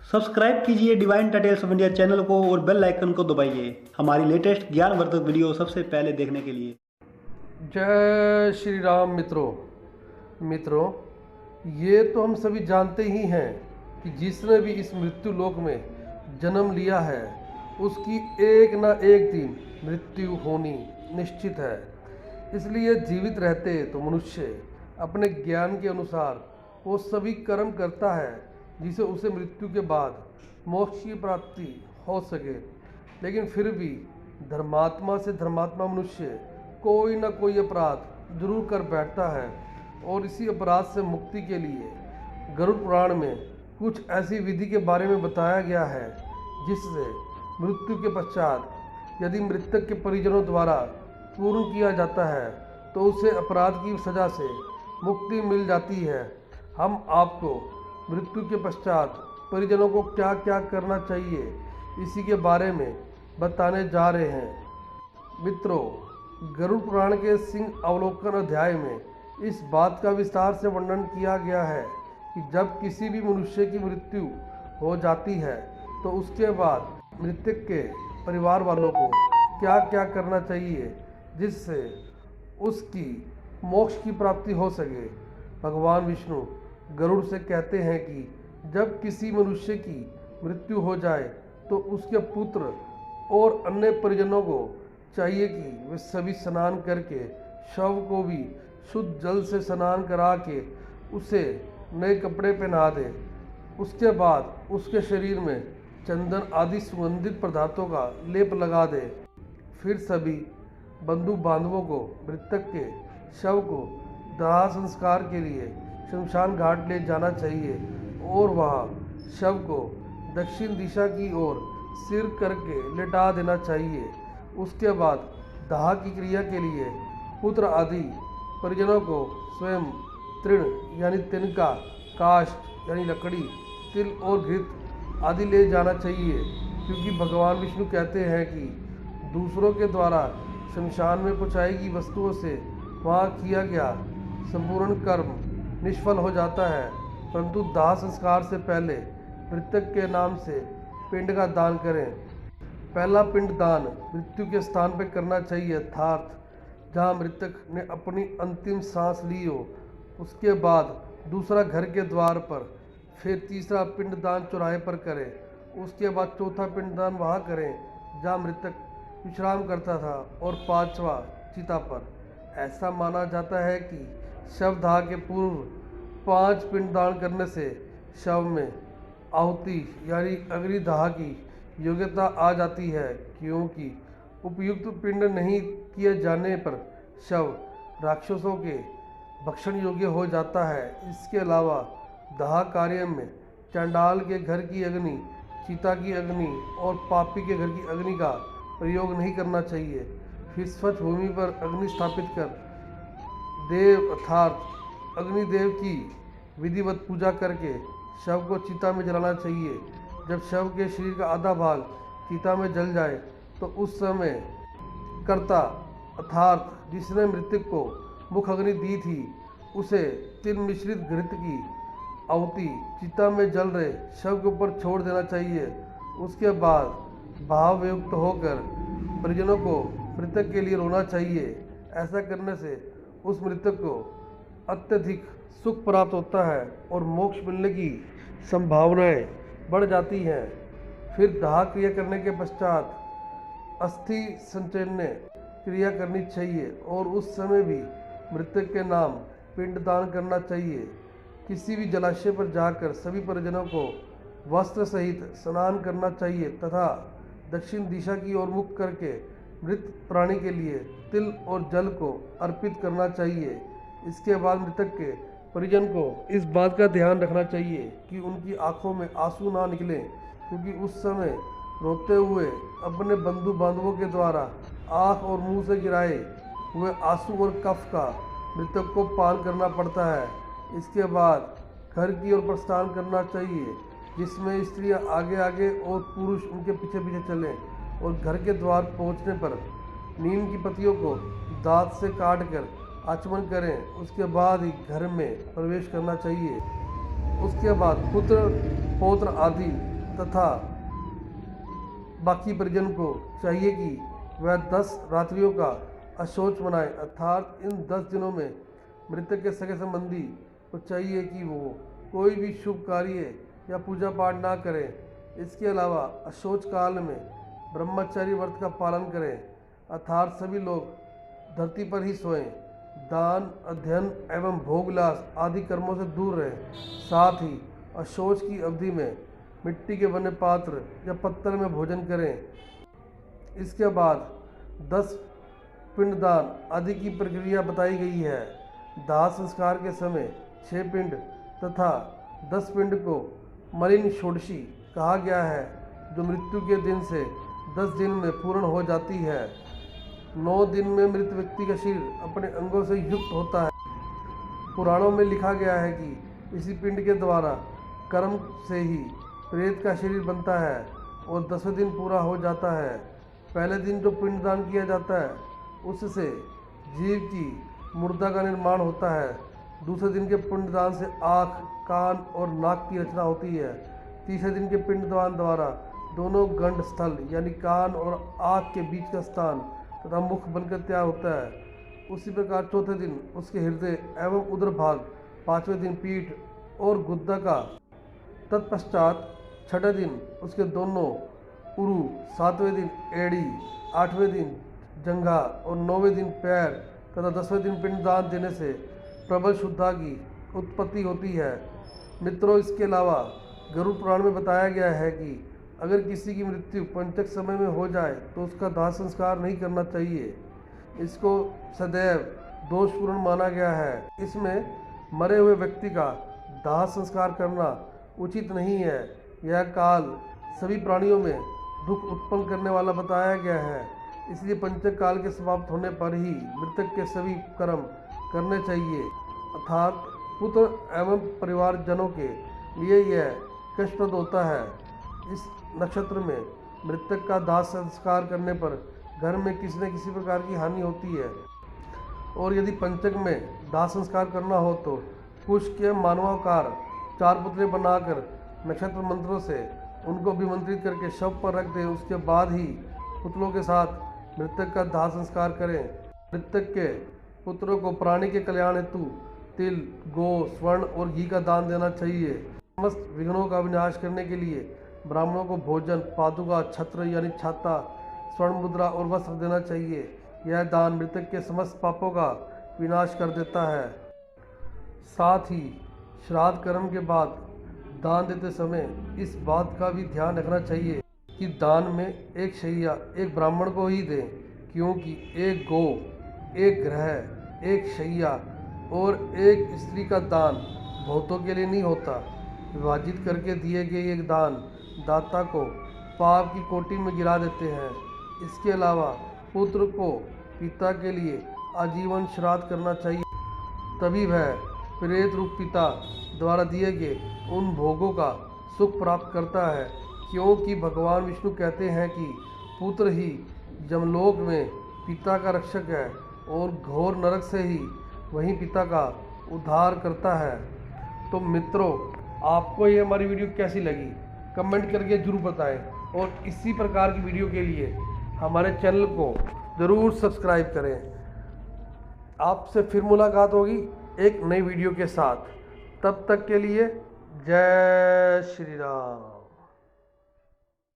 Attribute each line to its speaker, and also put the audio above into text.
Speaker 1: Subscribe कीजिए divine details of India channel को और बेल आइकन को दबाइए हमारी लेटेस्ट ज्ञानवर्धक वीडियो सबसे पहले देखने के लिए।
Speaker 2: जय श्री राम। मित्रों, ये तो हम सभी जानते ही हैं कि जिसने भी इस मृत्यु लोक में जन्म लिया है उसकी एक ना एक दिन मृत्यु होनी निश्चित है। इसलिए जीवित रहते तो मनुष्य अपने ज्ञान के अनुसार वो सभी कर्म करता है जिसे उसे मृत्यु के बाद मोक्ष की प्राप्ति हो सके। लेकिन फिर भी धर्मात्मा से धर्मात्मा मनुष्य कोई ना कोई अपराध जरूर कर बैठता है और इसी अपराध से मुक्ति के लिए गरुड़ पुराण में कुछ ऐसी विधि के बारे में बताया गया है जिससे मृत्यु के पश्चात यदि मृतक के परिजनों द्वारा पूर्ण किया जाता है तो उसे अपराध की सजा से मुक्ति मिल जाती है। हम आपको मृत्यु के पश्चात परिजनों को क्या क्या करना चाहिए इसी के बारे में बताने जा रहे हैं। मित्रों, गरुड़ पुराण के सिंह अवलोकन अध्याय में इस बात का विस्तार से वर्णन किया गया है कि जब किसी भी मनुष्य की मृत्यु हो जाती है तो उसके बाद मृतक के परिवार वालों को क्या क्या करना चाहिए जिससे उसकी मोक्ष की प्राप्ति हो सके। भगवान विष्णु गरुड़ से कहते हैं कि जब किसी मनुष्य की मृत्यु हो जाए तो उसके पुत्र और अन्य परिजनों को चाहिए कि वे सभी स्नान करके शव को भी शुद्ध जल से स्नान करा के उसे नए कपड़े पहना दे। उसके बाद उसके शरीर में चंदन आदि सुगंधित पदार्थों का लेप लगा दे। फिर सभी बंधु बांधवों को मृतक के शव को दाह संस्कार के लिए शमशान घाट ले जाना चाहिए और वहाँ शव को दक्षिण दिशा की ओर सिर करके लेटा देना चाहिए। उसके बाद दाह की क्रिया के लिए पुत्र आदि परिजनों को स्वयं तृण यानी तिनका, काष्ठ यानी लकड़ी, तिल और घृत आदि ले जाना चाहिए, क्योंकि भगवान विष्णु कहते हैं कि दूसरों के द्वारा शमशान में पहुँचाई गई वस्तुओं से वहाँ किया गया संपूर्ण कर्म निष्फल हो जाता है। परंतु दाह संस्कार से पहले मृतक के नाम से पिंड का दान करें। पहला पिंड दान मृत्यु के स्थान पर करना चाहिए, अर्थात जहाँ मृतक ने अपनी अंतिम सांस ली हो। उसके बाद दूसरा घर के द्वार पर, फिर तीसरा पिंडदान चौराहे पर करें। उसके बाद चौथा पिंडदान वहाँ करें जहाँ मृतक विश्राम करता था और पांचवा चिता पर। ऐसा माना जाता है कि शवदाह के पूर्व 5 पिंडदान करने से शव में आहुति यानी अग्निदाह की योग्यता आ जाती है, क्योंकि उपयुक्त पिंड नहीं किए जाने पर शव राक्षसों के भक्षण योग्य हो जाता है। इसके अलावा दाह कार्य में चांडाल के घर की अग्नि, चीता की अग्नि और पापी के घर की अग्नि का प्रयोग नहीं करना चाहिए। फिर स्वच्छ भूमि पर अग्नि स्थापित कर देव अर्थात अग्निदेव की विधिवत पूजा करके शव को चिता में जलाना चाहिए। जब शव के शरीर का आधा भाग चिता में जल जाए तो उस समय कर्ता अर्थात जिसने मृतक को मुख अग्नि दी थी उसे तिल मिश्रित घृत की आहुति चिता में जल रहे शव के ऊपर छोड़ देना चाहिए। उसके बाद भावयुक्त होकर परिजनों को मृतक के लिए रोना चाहिए। ऐसा करने से उस मृतक को अत्यधिक सुख प्राप्त होता है और मोक्ष मिलने की संभावनाएं बढ़ जाती हैं। फिर दाह क्रिया करने के पश्चात अस्थि संचयन क्रिया करनी चाहिए और उस समय भी मृतक के नाम पिंडदान करना चाहिए। किसी भी जलाशय पर जाकर सभी परिजनों को वस्त्र सहित स्नान करना चाहिए तथा दक्षिण दिशा की ओर मुख करके मृत प्राणी के लिए तिल और जल को अर्पित करना चाहिए। इसके बाद मृतक के परिजन को इस बात का ध्यान रखना चाहिए कि उनकी आंखों में आंसू ना निकलें, क्योंकि उस समय रोते हुए अपने बंधु बांधवों के द्वारा आँख और मुंह से गिराए हुए आंसू और कफ का मृतक को पान करना पड़ता है। इसके बाद घर की ओर प्रस्थान करना चाहिए, जिसमें स्त्रियां आगे आगे और पुरुष उनके पीछे पीछे चलें और घर के द्वार पहुंचने पर नीम की पत्तियों को दांत से काट कर आचमन करें। उसके बाद ही घर में प्रवेश करना चाहिए। उसके बाद पुत्र पौत्र आदि तथा बाकी परिजन को चाहिए कि वह 10 रात्रियों का अशौच मनाए, अर्थात इन 10 दिनों में मृतक के सगे संबंधी को चाहिए कि वो कोई भी शुभ कार्य या पूजा पाठ ना करें। इसके अलावा अशौच काल में ब्रह्मचारी व्रत का पालन करें, अर्थात सभी लोग धरती पर ही सोएं, दान, अध्ययन एवं भोगलास आदि कर्मों से दूर रहें। साथ ही अशौच की अवधि में मिट्टी के बने पात्र या पत्तल में भोजन करें। इसके बाद 10 पिंडदान आदि की प्रक्रिया बताई गई है। दाह संस्कार के समय 6 पिंड तथा 10 पिंड को मलिन षोडशी कहा गया है, जो मृत्यु के दिन से 10 दिन में पूर्ण हो जाती है। 9 दिन में मृत व्यक्ति का शरीर अपने अंगों से युक्त होता है। पुराणों में लिखा गया है कि इसी पिंड के द्वारा कर्म से ही प्रेत का शरीर बनता है और 10वें दिन पूरा हो जाता है। पहले दिन जो पिंडदान किया जाता है उससे जीव की मुर्दा का निर्माण होता है। दूसरे दिन के पिंडदान से आँख, कान और नाक की रचना होती है। तीसरे दिन के पिंडदान द्वारा दोनों गंड स्थल यानी कान और आँख के बीच का स्थान तथा मुख बनकर तैयार होता है। उसी प्रकार चौथे दिन उसके हृदय एवं उदर भाग, 5वें दिन पीठ और गुद्दा का, तत्पश्चात छठे दिन उसके दोनों उरु, 7वें दिन एड़ी, 8वें दिन जंघा और 9वें दिन पैर तथा 10वें दिन पिंडदान देने से प्रबल शुद्धा की उत्पत्ति होती है। मित्रों, इसके अलावा गरुड़ पुराण में बताया गया है कि अगर किसी की मृत्यु पंचक समय में हो जाए तो उसका दाह संस्कार नहीं करना चाहिए। इसको सदैव दोषपूर्ण माना गया है। इसमें मरे हुए व्यक्ति का दाह संस्कार करना उचित नहीं है। यह काल सभी प्राणियों में दुख उत्पन्न करने वाला बताया गया है। इसलिए पंचक काल के समाप्त होने पर ही मृतक के सभी कर्म करने चाहिए, अर्थात पुत्र एवं परिवारजनों के लिए यह कष्टप्रद होता है। इस नक्षत्र में मृतक का दाह संस्कार करने पर घर में किसी न किसी प्रकार की हानि होती है। और यदि पंचक में दाह संस्कार करना हो तो कुश के मानवाकार 4 पुतले बनाकर नक्षत्र मंत्रों से उनको अभिमंत्रित करके शव पर रख दें। उसके बाद ही पुतलों के साथ मृतक का दाह संस्कार करें। मृतक के पुत्रों को प्राणी के कल्याण हेतु तिल, गौ, स्वर्ण और घी का दान देना चाहिए। समस्त विघ्नों का विनाश करने के लिए ब्राह्मणों को भोजन, पादुका, छत्र यानी छाता, स्वर्ण मुद्रा और वस्त्र देना चाहिए। यह दान मृतक के समस्त पापों का विनाश कर देता है। साथ ही श्राद्ध कर्म के बाद दान देते समय इस बात का भी ध्यान रखना चाहिए कि दान में एक शैया एक ब्राह्मण को ही दें, क्योंकि एक गौ, एक ग्रह, एक शैया और एक स्त्री का दान बहुतों के लिए नहीं होता। विभाजित करके दिए गए एक दान दाता को पाप की कोटि में गिरा देते हैं। इसके अलावा पुत्र को पिता के लिए आजीवन श्राद्ध करना चाहिए, तभी वह प्रेत रूप पिता द्वारा दिए गए उन भोगों का सुख प्राप्त करता है। क्योंकि भगवान विष्णु कहते हैं कि पुत्र ही यमलोक में पिता का रक्षक है और घोर नरक से ही वही पिता का उद्धार करता है। तो मित्रों, आपको ये हमारी वीडियो कैसी लगी कमेंट करके जरूर बताएं और इसी प्रकार की वीडियो के लिए हमारे चैनल को ज़रूर सब्सक्राइब करें। आपसे फिर मुलाकात होगी एक नई वीडियो के साथ। तब तक के लिए जय श्री राम।